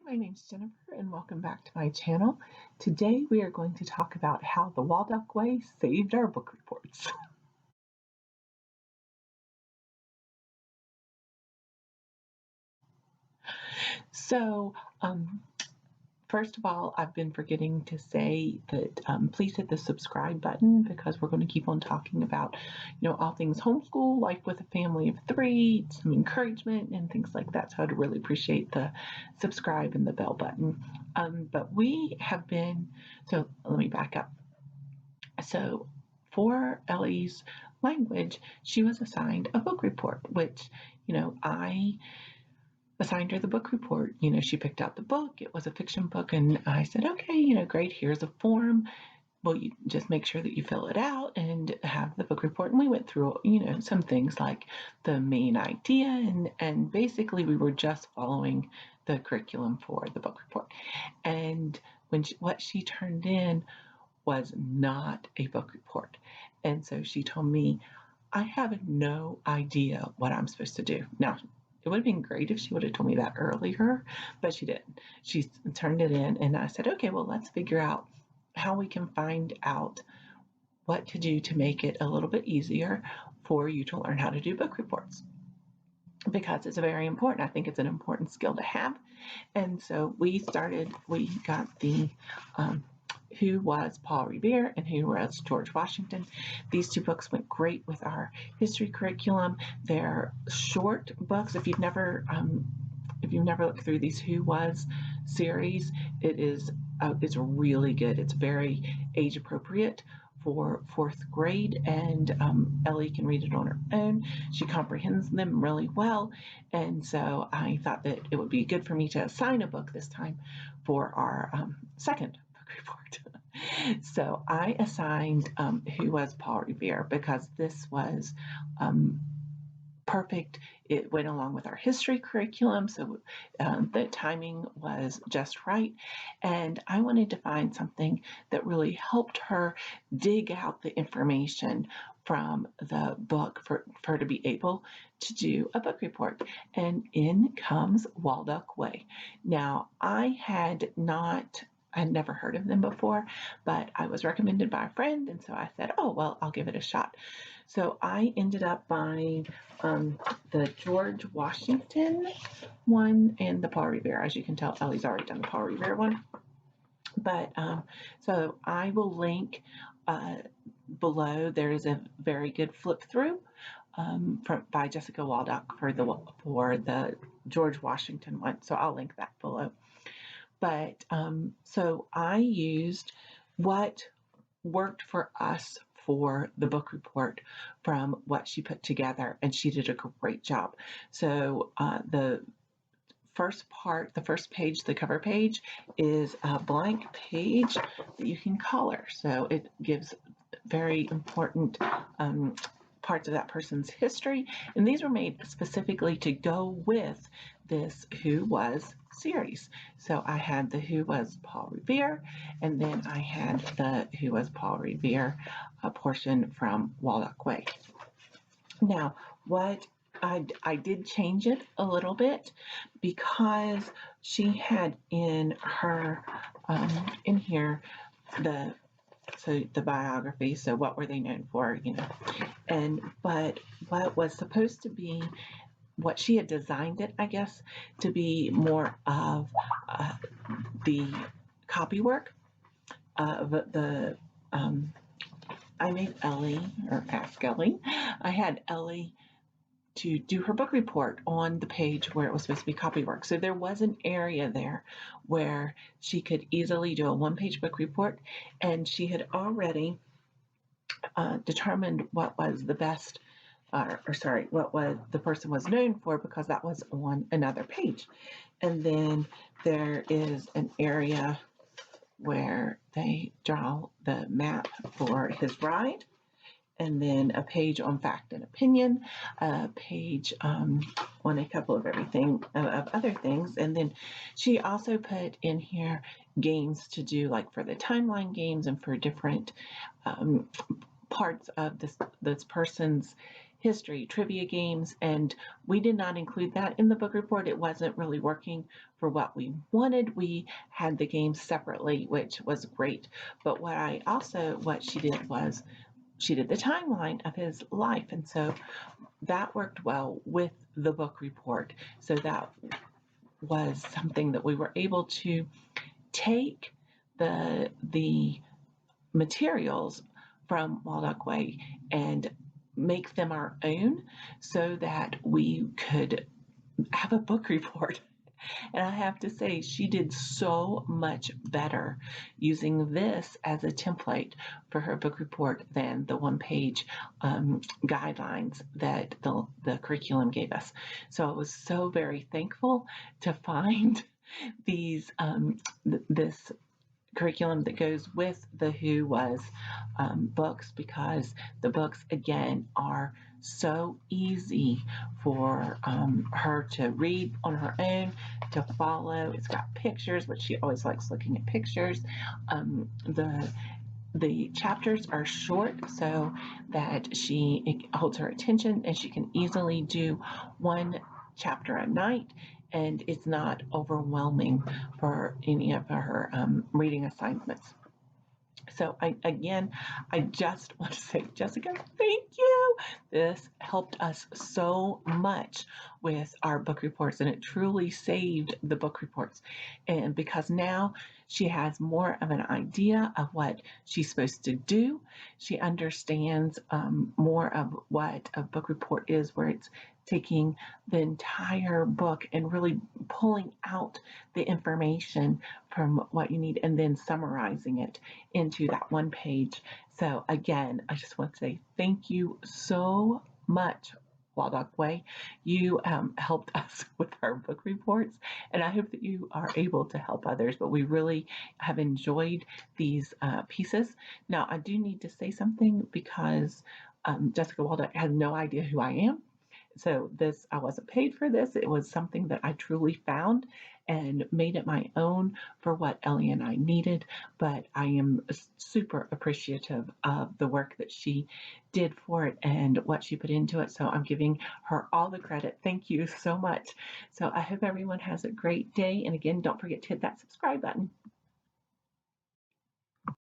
My name's Jennifer, and welcome back to my channel. Today we are going to talk about how the Waldock Way saved our book reports. So, first of all, I've been forgetting to say that please hit the subscribe button because we're going to keep on talking about, all things homeschool, life with a family of three, some encouragement and things like that. So I'd really appreciate the subscribe and the bell button. But we have been, so let me back up. So for Ellie's language, she was assigned a book report, which, I assigned her the book report. She picked out the book. It was a fiction book. And I said, okay, great. Here's a form. Well, you just make sure that you fill it out and have the book report. And we went through, some things like the main idea. And basically, we were just following the curriculum for the book report. And what she turned in was not a book report. And so she told me, I have no idea what I'm supposed to do. Now, it would have been great if she would have told me that earlier, but she didn't. She turned it in, and I said, okay, well, let's figure out how we can find out what to do to make it a little bit easier for you to learn how to do book reports, because it's very important. I think it's an important skill to have. And so we got the Who Was Paul Revere and Who Was George Washington. These two books went great with our history curriculum. They're short books. If you've never looked through these Who Was series, it's really good. It's very age appropriate for fourth grade, and Ellie can read it on her own. She comprehends them really well, and so I thought that it would be good for me to assign a book this time for our second book report. So I assigned Who Was Paul Revere because this was perfect. It went along with our history curriculum, so the timing was just right. And I wanted to find something that really helped her dig out the information from the book for her to be able to do a book report. And in comes Waldock Way. Now, I had never heard of them before, but I was recommended by a friend, and so I said, oh, well, I'll give it a shot. So I ended up buying the George Washington one and the Paul Revere. As you can tell, Ellie's already done the Paul Revere one. But so I will link below. There is a very good flip through by Jessica Waldock for the George Washington one. So I'll link that below. But so I used what worked for us for the book report from what she put together, and she did a great job. So the first page, the cover page, is a blank page that you can color. So it gives very important parts of that person's history, and these were made specifically to go with this Who Was series. So I had the Who Was Paul Revere, and then I had the Who Was Paul Revere portion from Waldock Way. Now, what I did change it a little bit because she had in her in here the biography. So what were they known for, but what was supposed to be, what she had designed it, I guess, to be more of the copywork of the I made Ellie, or ask Ellie, I had Ellie to do her book report on the page where it was supposed to be copywork. So there was an area there where she could easily do a one-page book report, and she had already determined what was the best, what was the person was known for, because that was on another page. And then there is an area where they draw the map for his ride, and then a page on fact and opinion, a page on a couple of other things. And then she also put in here games to do, like for the timeline games and for different parts of this person's history, trivia games, and we did not include that in the book report. It wasn't really working for what we wanted. We had the games separately, which was great. But what she did was she did the timeline of his life. And so that worked well with the book report. So that was something that we were able to take the materials from Waldock Way and make them our own so that we could have a book report. And I have to say, she did so much better using this as a template for her book report than the one-page guidelines that the curriculum gave us. So I was so very thankful to find this curriculum that goes with the Who Was books, because the books, again, are so easy for her to read on her own, to follow. It's got pictures, which she always likes looking at pictures. The chapters are short so that it holds her attention, and she can easily do one chapter a night, and it's not overwhelming for any of her reading assignments. So I just want to say, Jessica, thank you. This helped us so much with our book reports, and it truly saved the book reports. And because now she has more of an idea of what she's supposed to do, she understands more of what a book report is, where it's taking the entire book and really pulling out the information from what you need and then summarizing it into that one page. So again, I just want to say thank you so much, Waldock Way. You helped us with our book reports, and I hope that you are able to help others. But we really have enjoyed these pieces. Now, I do need to say something, because Jessica Waldock has no idea who I am. So I wasn't paid for this. It was something that I truly found and made it my own for what Ellie and I needed. But I am super appreciative of the work that she did for it and what she put into it. So I'm giving her all the credit. Thank you so much. So I hope everyone has a great day. And again, don't forget to hit that subscribe button.